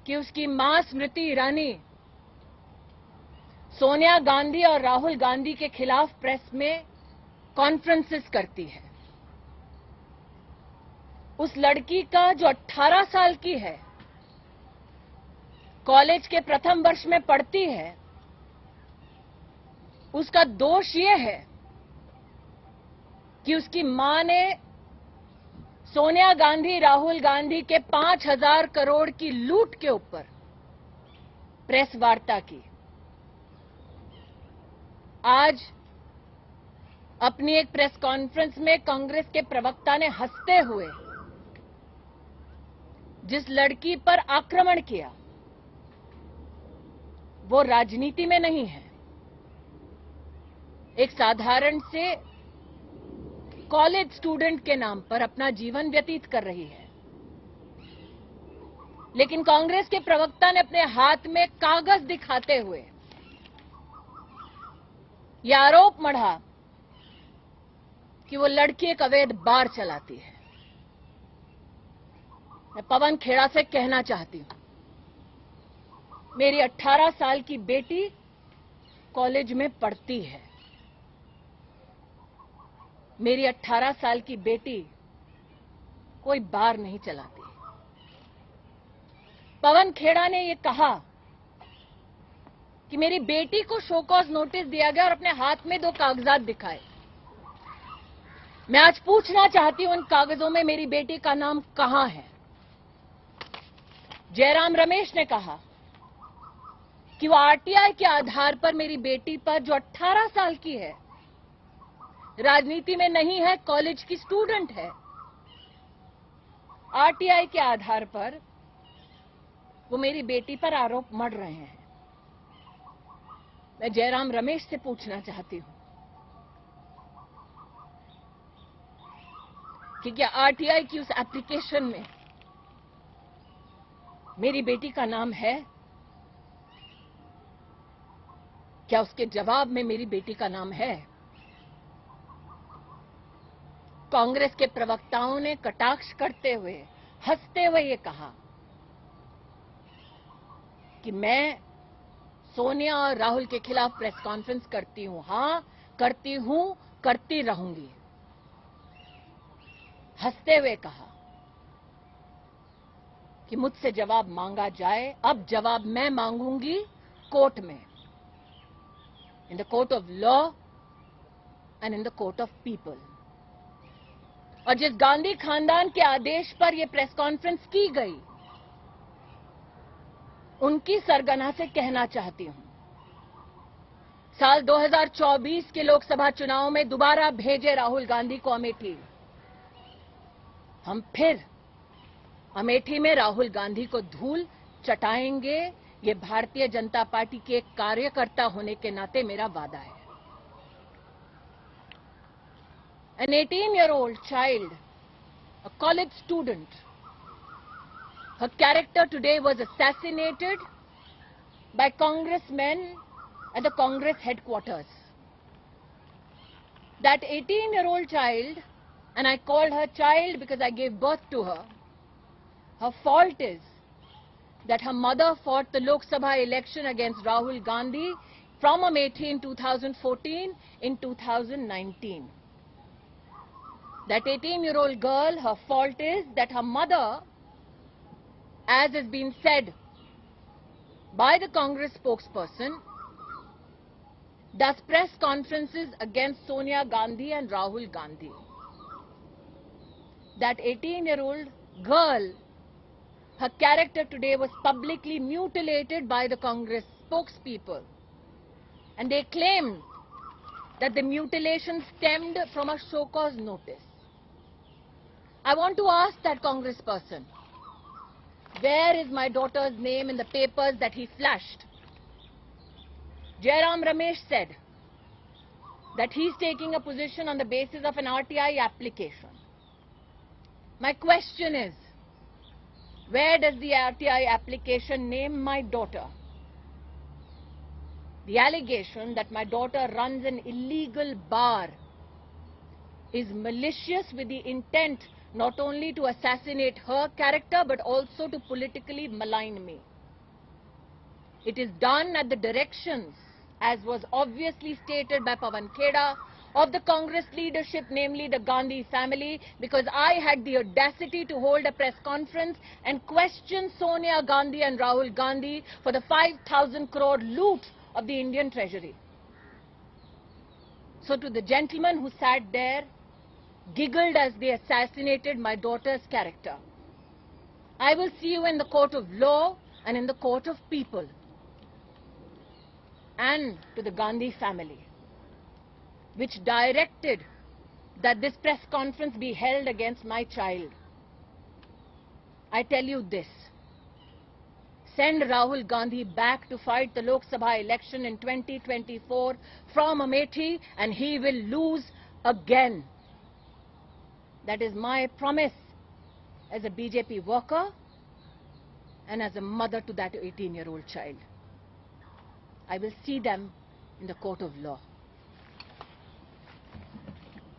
कि उसकी मां स्मृति ईरानी सोनिया गांधी और राहुल गांधी के खिलाफ प्रेस में कॉन्फ्रेंसेस करती है। उस लड़की का जो 18 साल की है, कॉलेज के प्रथम वर्ष में पढ़ती है, उसका दोष यह है कि उसकी मां ने सोनिया गांधी, राहुल गांधी के 5,000 करोड़ की लूट के ऊपर प्रेस वार्ता की। आज अपनी एक प्रेस कॉन्फ्रेंस में कांग्रेस के प्रवक्ता ने हंसते हुए जिस लड़की पर आक्रमण किया, वो राजनीति में नहीं है, एक साधारण से कॉलेज स्टूडेंट के नाम पर अपना जीवन व्यतीत कर रही है। लेकिन कांग्रेस के प्रवक्ता ने अपने हाथ में कागज दिखाते हुए यह आरोप मढ़ा कि वो लड़की एक अवैध बार चलाती है। मैं पवन खेड़ा से कहना चाहती हूं, मेरी 18 साल की बेटी कॉलेज में पढ़ती है। मेरी 18 साल की बेटी कोई बार नहीं चलाती। पवन खेड़ा ने यह कहा कि मेरी बेटी को शो कॉज नोटिस दिया गया और अपने हाथ में 2 कागजात दिखाए। मैं आज पूछना चाहती हूं, उन कागजों में मेरी बेटी का नाम कहां है? जयराम रमेश ने कहा कि वो आरटीआई के आधार पर मेरी बेटी पर, जो 18 साल की है, राजनीति में नहीं है, कॉलेज की स्टूडेंट है, आरटीआई के आधार पर वो मेरी बेटी पर आरोप मढ़ रहे हैं। मैं जयराम रमेश से पूछना चाहती हूं कि क्या आरटीआई की उस एप्लीकेशन में मेरी बेटी का नाम है? क्या उसके जवाब में मेरी बेटी का नाम है? कांग्रेस के प्रवक्ताओं ने कटाक्ष करते हुए, हंसते हुए ये कहा कि मैं सोनिया और राहुल के खिलाफ प्रेस कॉन्फ्रेंस करती हूं। हां, करती हूं, करती रहूंगी। हंसते हुए कहा कि मुझसे जवाब मांगा जाए। अब जवाब मैं मांगूंगी कोर्ट में, in the court of law and in the court of people. और जिस गांधी खानदान के आदेश पर यह प्रेस कॉन्फ्रेंस की गई, उनकी सरगना से कहना चाहती हूं, साल 2024 के लोकसभा चुनाव में दोबारा भेजे राहुल गांधी को अमेठी। हम फिर अमेठी में राहुल गांधी को धूल चटाएंगे। ये भारतीय जनता पार्टी के एक कार्यकर्ता होने के नाते मेरा वादा है। An 18-year-old child, a college student, her character today was assassinated by congressmen at the Congress headquarters. That 18-year-old child, and I called her child because I gave birth to her, her fault is that her mother fought the Lok Sabha election against Rahul Gandhi from Amethi in 2014 in 2019. That 18-year-old girl, her fault is that her mother, as has been said by the Congress spokesperson, does press conferences against Sonia Gandhi and Rahul Gandhi. That 18-year-old girl, her character today was publicly mutilated by the Congress spokespeople. And they claimed that the mutilation stemmed from a show cause notice. I want to ask that congressperson, where is my daughter's name in the papers that he flashed? Jairam Ramesh said that he's taking a position on the basis of an RTI application. My question is, where does the RTI application name my daughter? The allegation that my daughter runs an illegal bar is malicious with the intent not only to assassinate her character but also to politically malign me. It is done at the directions, as was obviously stated by Pawan Kheda, of the Congress leadership, namely the Gandhi family, because I had the audacity to hold a press conference and question Sonia Gandhi and Rahul Gandhi for the 5,000 crore loot of the Indian treasury. So to the gentleman who sat there, giggled as they assassinated my daughter's character, I will see you in the court of law and in the court of people. And to the Gandhi family, which directed that this press conference be held against my child, I tell you this: send Rahul Gandhi back to fight the Lok Sabha election in 2024 from Amethi, and he will lose again. That is my promise as a BJP worker and as a mother to that 18-year-old child. I will see them in the court of law.